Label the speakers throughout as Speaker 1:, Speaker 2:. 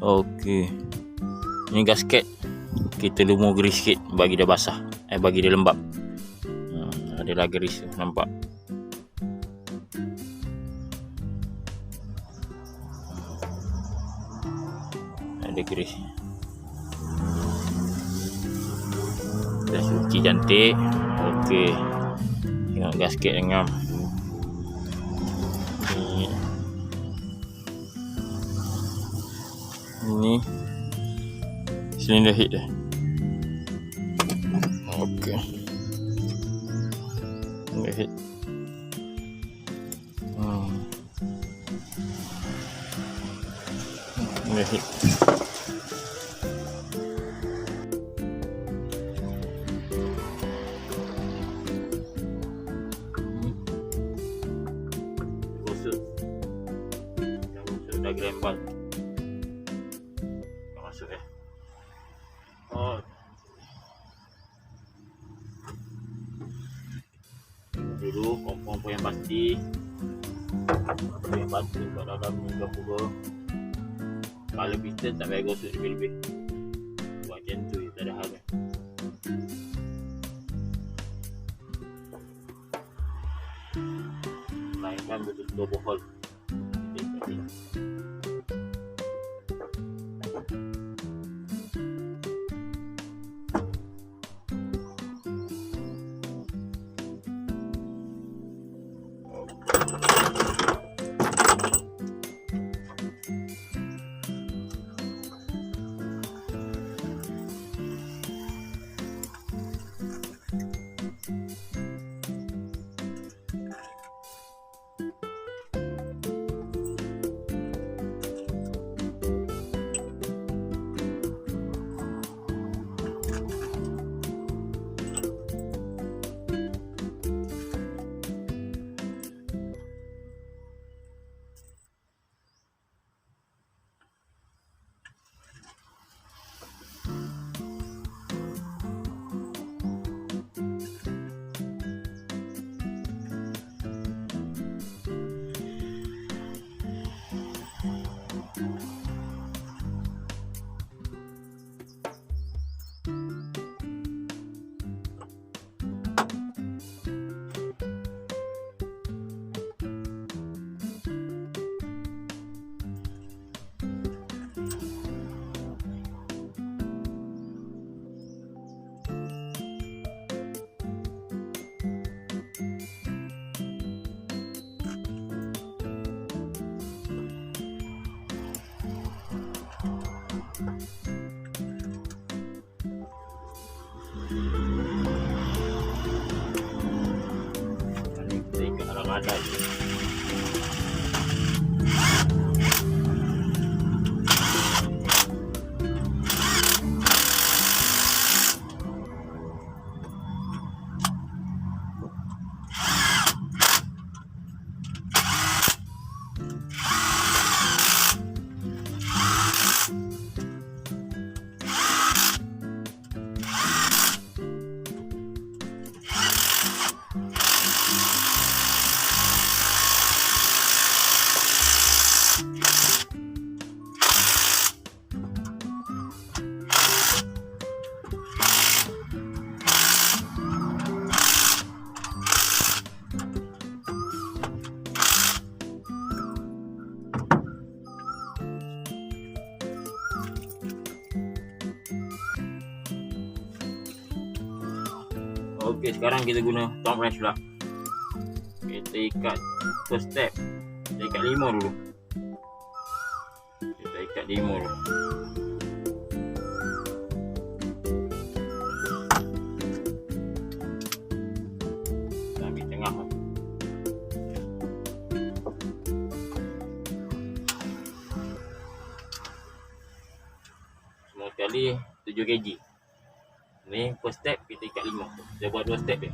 Speaker 1: Okey. Ni gasket. Kita lumur grease sikit bagi dia basah. Bagi dia lembab. Adalah grease tu, nampak. Ada grease. Dah suci cantik. Okey. Tengok gasket ngam. Ini silinder head dia. Okey. Silinder head. Silinder head. Gosok dah grembal. Masuk dulu kompon yang pasti kat dalam ni ke. Kalau piston tak payah gosok lebih-lebih. Buat macam tu je, tak ada hal. Melainkan betul-betul overhaul. Ada Okey, sekarang kita guna top wrench pula. Kita ikat first step. Kita ikat 5 dulu. Kita ikat 5 dulu. Kita ambil tengah. Semua sekali 7 kg. Ni first step kita ikat 5. Kita buat 2 step dia.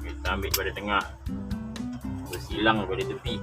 Speaker 1: Kita ambil pada tengah. Bersilang pada tepi.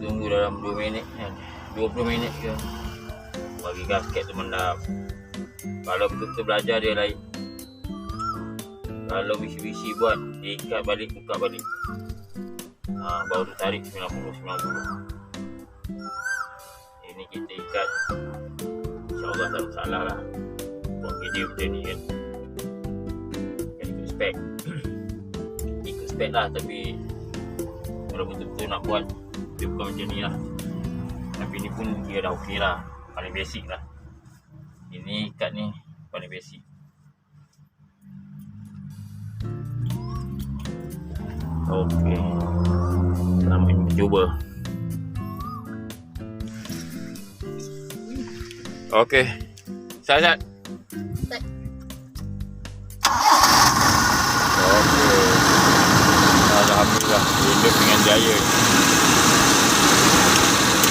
Speaker 1: tunggu dalam 2 minit kan, 20 minit ke bagi gasket tu mendap. Kalau betul-betul belajar dia lain. Kalau bisi-bisi buat, dia ikat balik, buka balik. Baru tarik 90. Ini kita ikat, InsyaAllah tak salah lah buat video macam ni kan. Kan ikut spek. Ikut spek lah, tapi kalau betul-betul nak buat, dia bukan macam ni lah. Tapi ni pun dia dah okey lah, paling basic lah. Ini ikat ni paling basic. Okey, selamat mencuba. Okey, Sat. Okey, alhamdulillah, hidup dengan jaya.